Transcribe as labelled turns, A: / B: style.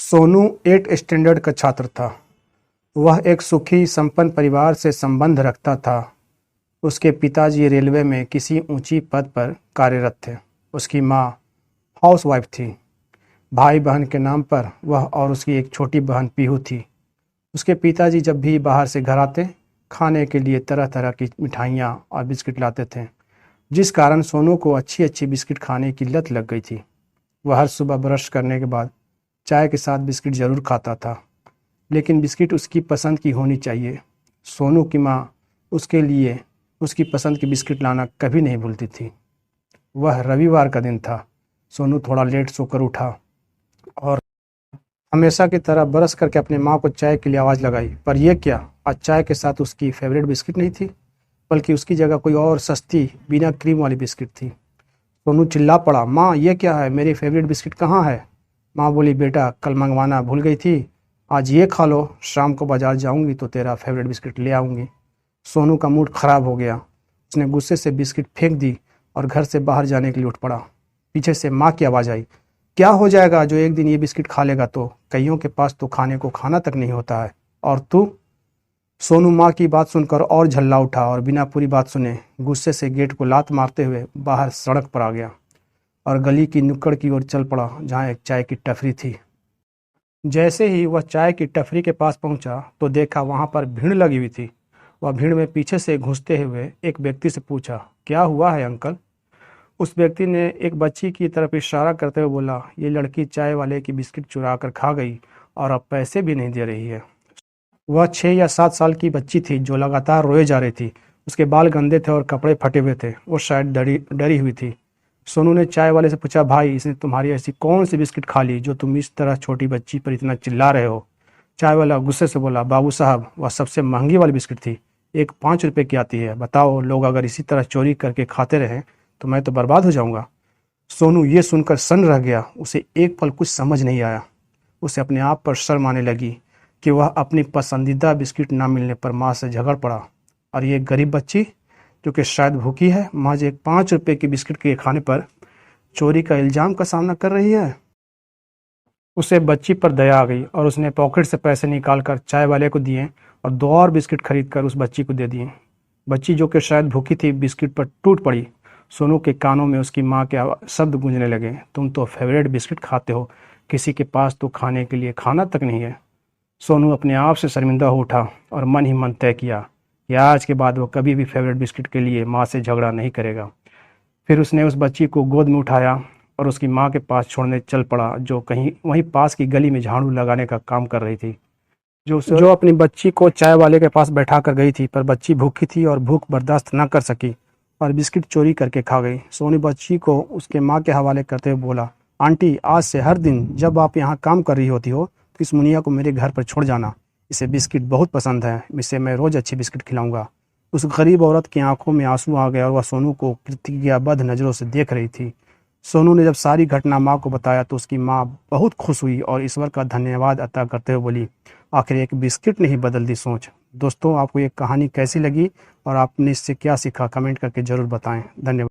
A: Sonu 8 standard का छात्र था। वह एक सुखी संपन्न परिवार से संबंध रखता था। उसके पिताजी रेलवे में किसी ऊंची पद पर कार्यरत थे। उसकी माँ हाउसवाइफ थी। भाई बहन के नाम पर वह और उसकी एक छोटी बहन पीहू थी। उसके पिताजी जब भी बाहर से घर आते, खाने के लिए तरह तरह की मिठाइयाँ और बिस्किट लाते थे, जिस कारण सोनू को अच्छी अच्छी बिस्किट खाने की लत लग गई थी। वह हर सुबह ब्रश करने के बाद चाय के साथ बिस्किट ज़रूर खाता था, लेकिन बिस्किट उसकी पसंद की होनी चाहिए। सोनू की माँ उसके लिए उसकी पसंद की बिस्किट लाना कभी नहीं भूलती थी। वह रविवार का दिन था। सोनू थोड़ा लेट सोकर उठा और हमेशा की तरह ब्रश करके अपने माँ को चाय के लिए आवाज़ लगाई। पर यह क्या, आज चाय के साथ उसकी फेवरेट बिस्किट नहीं थी, बल्कि उसकी जगह कोई और सस्ती बिना क्रीम वाली बिस्किट थी। सोनू चिल्ला पड़ा, माँ ये क्या है, मेरी फेवरेट बिस्किट कहाँ है? माँ बोली, बेटा कल मंगवाना भूल गई थी, आज ये खा लो, शाम को बाजार जाऊंगी तो तेरा फेवरेट बिस्किट ले आऊंगी। सोनू का मूड खराब हो गया। उसने गुस्से से बिस्किट फेंक दी और घर से बाहर जाने के लिए उठ पड़ा। पीछे से माँ की आवाज़ आई, क्या हो जाएगा जो एक दिन ये बिस्किट खा लेगा? तो कईयों के पास तो खाने को खाना तक नहीं होता है, और तू? सोनू माँ की बात सुनकर और झल्ला उठा और बिना पूरी बात सुने गुस्से से गेट को लात मारते हुए बाहर सड़क पर आ गया और गली की नुक्कड़ की ओर चल पड़ा, जहाँ एक चाय की टपरी थी। जैसे ही वह चाय की टपरी के पास पहुंचा तो देखा वहां पर भीड़ लगी हुई थी। वह भीड़ में पीछे से घुसते हुए एक व्यक्ति से पूछा, क्या हुआ है अंकल? उस व्यक्ति ने एक बच्ची की तरफ इशारा करते हुए बोला, ये लड़की चाय वाले की बिस्किट चुरा कर खा गई और अब पैसे भी नहीं दे रही है। वह 6 या 7 साल की बच्ची थी जो लगातार रोए जा रही थी। उसके बाल गंदे थे और कपड़े फटे हुए थे। वो शायद डरी हुई थी। सोनू ने चाय वाले से पूछा, भाई इसने तुम्हारी ऐसी कौन सी बिस्किट खा ली जो तुम इस तरह छोटी बच्ची पर इतना चिल्ला रहे हो? चाय वाला गुस्से से बोला, बाबू साहब वह सबसे महंगी वाली बिस्किट थी, एक 5 रुपये की आती है। बताओ, लोग अगर इसी तरह चोरी करके खाते रहें तो मैं तो बर्बाद हो जाऊंगा। सोनू ये सुनकर सन्न रह गया। उसे एक पल कुछ समझ नहीं आया। उसे अपने आप पर शर्म आने लगी कि वह अपनी पसंदीदा बिस्किट ना मिलने पर माँ से झगड़ पड़ा, और ये गरीब बच्ची जो कि शायद भूखी है, महज एक 5 रुपये की बिस्किट के खाने पर चोरी का इल्ज़ाम का सामना कर रही है। उसे बच्ची पर दया आ गई और उसने पॉकेट से पैसे निकालकर चाय वाले को दिए और 2 और बिस्किट खरीदकर उस बच्ची को दे दिए। बच्ची जो कि शायद भूखी थी, बिस्किट पर टूट पड़ी। सोनू के कानों में उसकी माँ के शब्द गूंजने लगे, तुम तो फेवरेट बिस्किट खाते हो, किसी के पास तो खाने के लिए खाना तक नहीं है। सोनू अपने आप से शर्मिंदा हो उठा और मन ही मन तय किया कि आज के बाद वो कभी भी फेवरेट बिस्किट के लिए माँ से झगड़ा नहीं करेगा। फिर उसने उस बच्ची को गोद में उठाया और उसकी माँ के पास छोड़ने चल पड़ा, जो कहीं वहीं पास की गली में झाड़ू लगाने का काम कर रही थी। जो अपनी बच्ची को चाय वाले के पास बैठा कर गई थी, पर बच्ची भूखी थी और भूख बर्दाश्त न कर सकी और बिस्किट चोरी करके खा गई। सोनू बच्ची को उसके माँ के हवाले करते हुए बोला, आंटी आज से हर दिन जब आप यहाँ काम कर रही होती हो तो इस मुनिया को मेरे घर पर छोड़ जाना। इसे बिस्किट बहुत पसंद है, इसे मैं रोज़ अच्छी बिस्किट खिलाऊंगा। उस गरीब औरत की आंखों में आंसू आ गए और वह सोनू को प्रतिज्ञाबद्ध नज़रों से देख रही थी। सोनू ने जब सारी घटना माँ को बताया तो उसकी माँ बहुत खुश हुई और ईश्वर का धन्यवाद अता करते हुए बोली, आखिर एक बिस्किट ने ही बदल दी सोच। दोस्तों, आपको ये कहानी कैसी लगी और आपने इससे क्या सीखा, कमेंट करके ज़रूर बताएं। धन्यवाद।